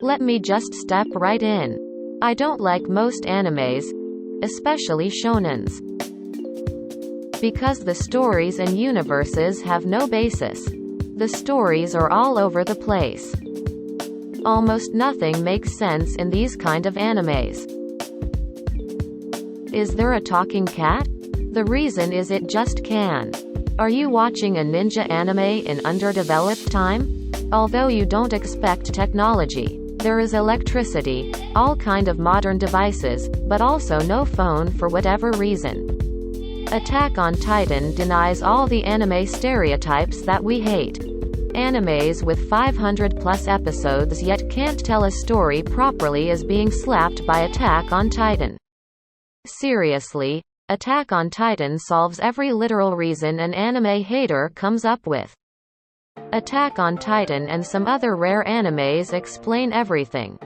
Let me just step right in. I don't like most animes, especially shonens, because the stories and universes have no basis. The stories are all over the place. Almost nothing makes sense in these kind of animes. Is there a talking cat? The reason is it just can. Are you watching a ninja anime in underdeveloped time? Although you don't expect technology, there is electricity, all kind of modern devices, but also no phone for whatever reason. Attack on Titan denies all the anime stereotypes that we hate. Animes with 500 plus episodes yet can't tell a story properly is being slapped by Attack on Titan. Seriously, Attack on Titan solves every literal reason an anime hater comes up with. Attack on Titan and some other rare animes explain everything.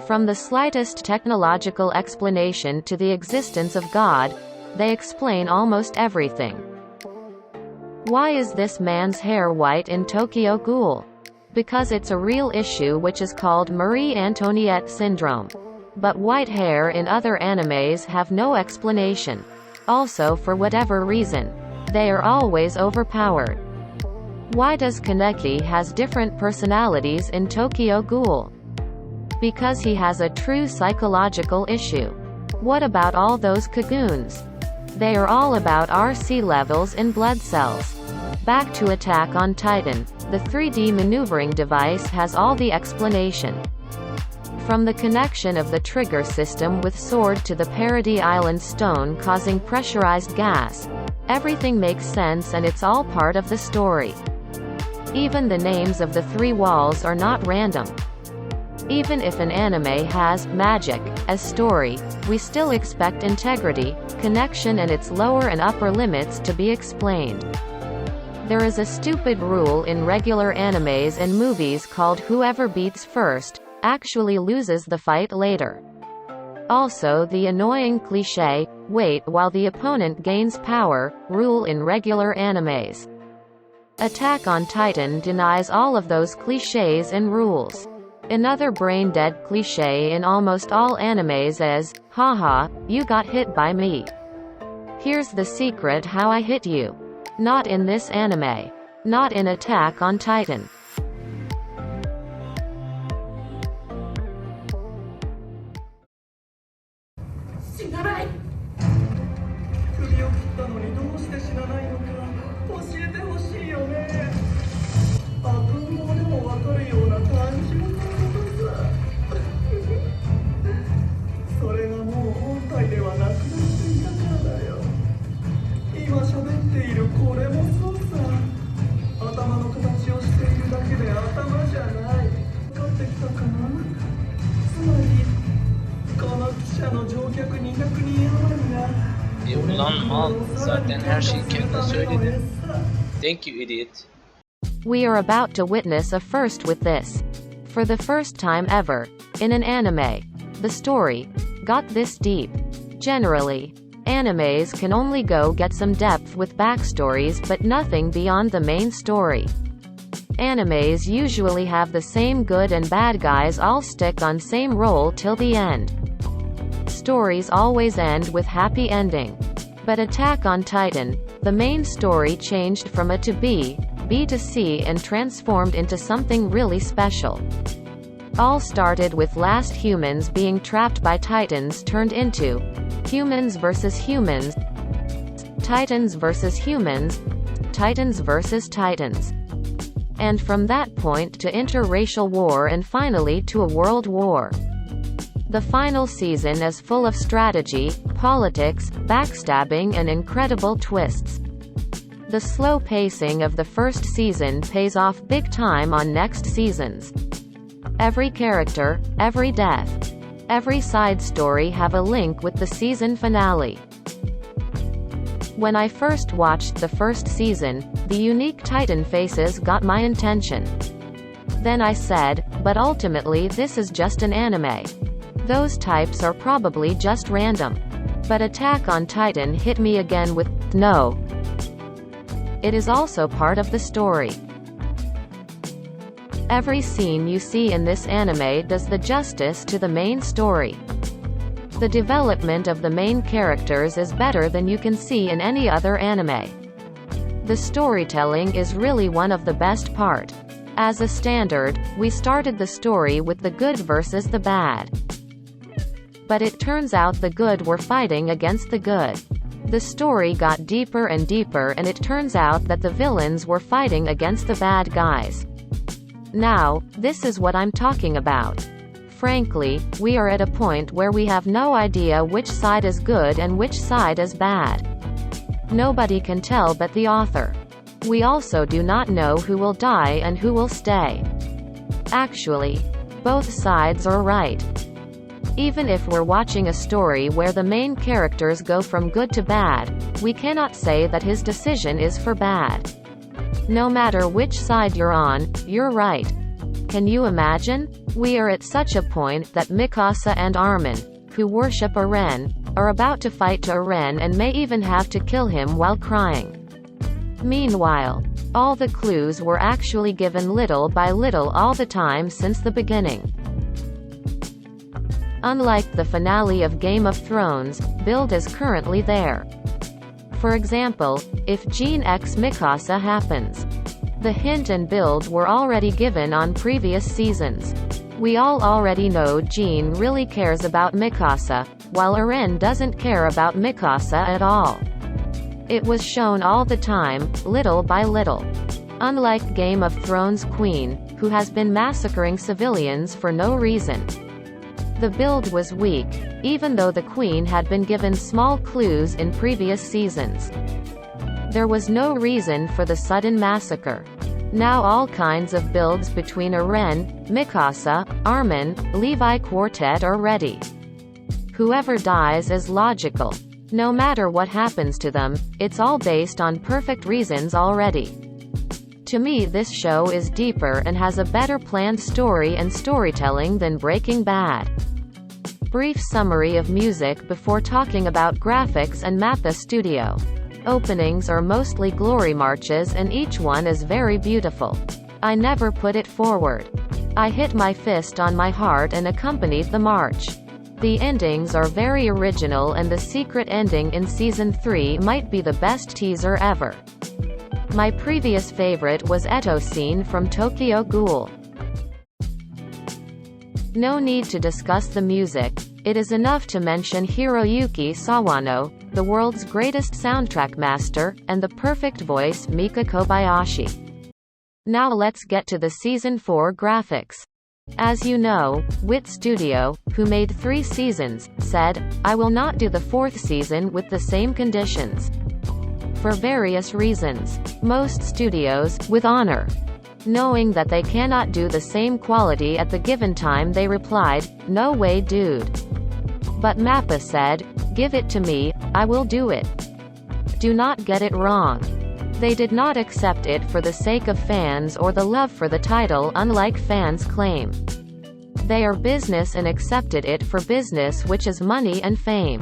From the slightest technological explanation to the existence of God, they explain almost everything. Why is this man's hair white in Tokyo Ghoul? Because it's a real issue which is called Marie Antoinette syndrome. But white hair in other animes have no explanation. Also, for whatever reason, they are always overpowered. Why does Kaneki has different personalities in Tokyo Ghoul? Because he has a true psychological issue. What about all those Kagoons? They are all about RC levels in blood cells. Back to Attack on Titan, the 3D maneuvering device has all the explanation. From the connection of the trigger system with sword to the Parody Island stone causing pressurized gas, everything makes sense and it's all part of the story. Even the names of the 3 walls are not random. Even if an anime has magic as story, we still expect integrity, connection and its lower and upper limits to be explained. There is a stupid rule in regular animes and movies called whoever beats first actually loses the fight later. Also the annoying cliché, wait while the opponent gains power, rule in regular animes. Attack on Titan denies all of those clichés and rules. Another brain-dead cliché in almost all animes is, haha, you got hit by me. Here's the secret how I hit you. Not in this anime. Not in Attack on Titan. Ulan mal, zaten her şeyi kendin söyledin. Thank you, idiot. We are about to witness a first with this. For the first time ever, in an anime, the story got this deep. Generally, animes can only go get some depth with backstories but nothing beyond the main story. Animes usually have the same good and bad guys all stick on same role till the end. Stories always end with happy ending. But Attack on Titan, the main story changed from A to B to C and transformed into something really special. All started with last humans being trapped by Titans turned into humans versus humans, Titans versus humans, Titans versus Titans. And from that point to interracial war and finally to a world war. The final season is full of strategy, politics, backstabbing and incredible twists. The slow pacing of the first season pays off big time on next seasons. Every character, every death, every side story have a link with the season finale. When I first watched the first season, the unique Titan faces got my attention. Then I said, but ultimately this is just an anime. Those types are probably just random. But Attack on Titan hit me again with, no. It is also part of the story. Every scene you see in this anime does the justice to the main story. The development of the main characters is better than you can see in any other anime. The storytelling is really one of the best part. As a standard, we started the story with the good versus the bad. But it turns out the good were fighting against the good. The story got deeper and deeper and it turns out that the villains were fighting against the bad guys. Now, this is what I'm talking about. Frankly, we are at a point where we have no idea which side is good and which side is bad. Nobody can tell but the author. We also do not know who will die and who will stay. Actually, both sides are right. Even if we're watching a story where the main characters go from good to bad, we cannot say that his decision is for bad. No matter which side you're on, you're right. Can you imagine? We are at such a point that Mikasa and Armin, who worship Eren, are about to fight to Eren and may even have to kill him while crying. Meanwhile, all the clues were actually given little by little all the time since the beginning. Unlike the finale of Game of Thrones, build is currently there. For example, if Jean x Mikasa happens. The hint and build were already given on previous seasons. We all already know Jean really cares about Mikasa, while Eren doesn't care about Mikasa at all. It was shown all the time, little by little. Unlike Game of Thrones Queen, who has been massacring civilians for no reason. The build was weak, even though the Queen had been given small clues in previous seasons. There was no reason for the sudden massacre. Now all kinds of builds between Eren, Mikasa, Armin, Levi Quartet are ready. Whoever dies is logical. No matter what happens to them, it's all based on perfect reasons already. To me this show is deeper and has a better planned story and storytelling than Breaking Bad. Brief summary of music before talking about graphics and Mappa Studio. Openings are mostly glory marches and each one is very beautiful. I never put it forward. I hit my fist on my heart and accompanied the march. The endings are very original and the secret ending in Season 3 might be the best teaser ever. My previous favorite was Eto scene from Tokyo Ghoul. No need to discuss the music. It is enough to mention Hiroyuki Sawano, the world's greatest soundtrack master, and the perfect voice Mika Kobayashi. Now let's get to the Season 4 graphics. As you know, WIT Studio, who made 3 seasons, said, "I will not do the 4th season with the same conditions." For various reasons. Most studios, with honor. Knowing that they cannot do the same quality at the given time, they replied, "No way dude." But Mappa said, "Give it to me, I will do it." Do not get it wrong. They did not accept it for the sake of fans or the love for the title, unlike fans claim. They are business and accepted it for business, which is money and fame.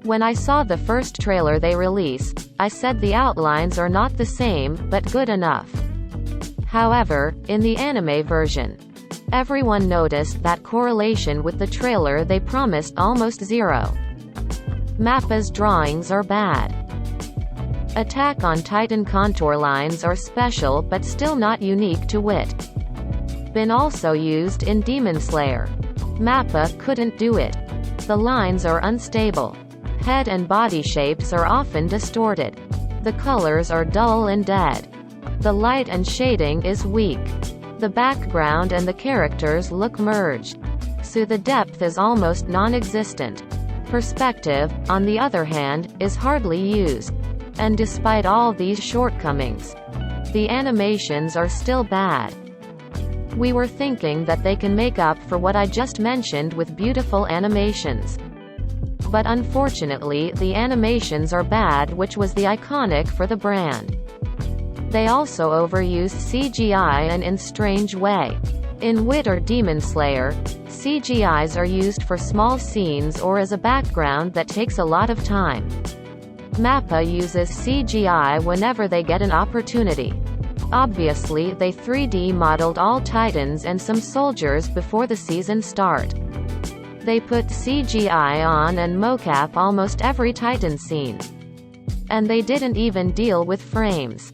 When I saw the first trailer they released, I said the outlines are not the same, but good enough. However, in the anime version, everyone noticed that correlation with the trailer they promised almost zero. Mappa's drawings are bad. Attack on Titan contour lines are special but still not unique to WIT. Been also used in Demon Slayer. Mappa couldn't do it. The lines are unstable. Head and body shapes are often distorted. The colors are dull and dead. The light and shading is weak. The background and the characters look merged. So the depth is almost non-existent. Perspective, on the other hand, is hardly used. And despite all these shortcomings, the animations are still bad. We were thinking that they can make up for what I just mentioned with beautiful animations. But unfortunately the animations are bad, which was the iconic for the brand. They also overuse CGI and in strange way. In WIT or Demon Slayer, CGIs are used for small scenes or as a background that takes a lot of time. Mappa uses CGI whenever they get an opportunity. Obviously they 3D modeled all Titans and some soldiers before the season start. They put CGI on and mocap almost every Titan scene. And they didn't even deal with frames.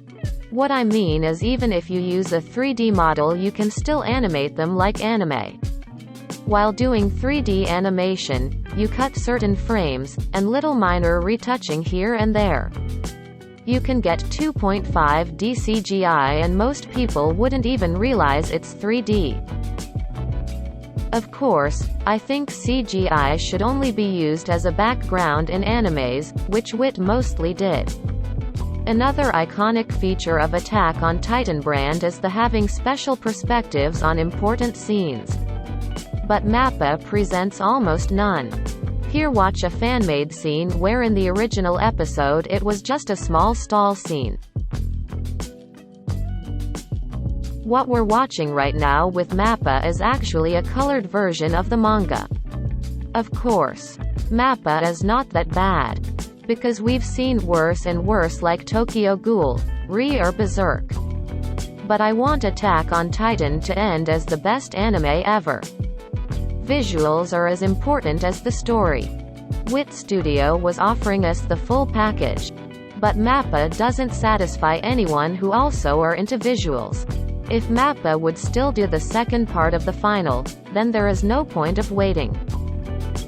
What I mean is, even if you use a 3D model, you can still animate them like anime. While doing 3D animation, you cut certain frames, and little minor retouching here and there. You can get 2.5D CGI and most people wouldn't even realize it's 3D. Of course, I think CGI should only be used as a background in animes, which WIT mostly did. Another iconic feature of Attack on Titan brand is the having special perspectives on important scenes. But Mappa presents almost none. Here, watch a fan-made scene where in the original episode it was just a small stall scene. What we're watching right now with Mappa is actually a colored version of the manga. Of course, Mappa is not that bad. Because we've seen worse and worse like Tokyo Ghoul, Re or Berserk. But I want Attack on Titan to end as the best anime ever. Visuals are as important as the story. WIT Studio was offering us the full package. But Mappa doesn't satisfy anyone who also are into visuals. If Mappa would still do the second part of the final, then there is no point of waiting.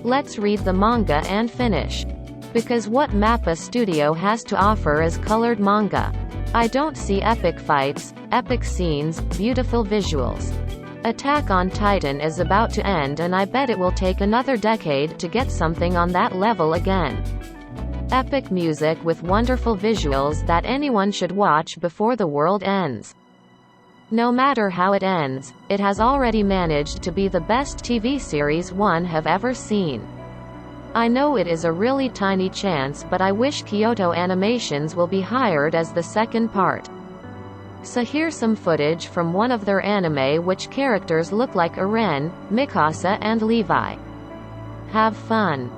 Let's read the manga and finish. Because what Mappa Studio has to offer is colored manga. I don't see epic fights, epic scenes, beautiful visuals. Attack on Titan is about to end and I bet it will take another decade to get something on that level again. Epic music with wonderful visuals that anyone should watch before the world ends. No matter how it ends, it has already managed to be the best TV series one have ever seen. I know it is a really tiny chance, but I wish Kyoto Animations will be hired as the second part. So here's some footage from one of their anime which characters look like Eren, Mikasa and Levi. Have fun.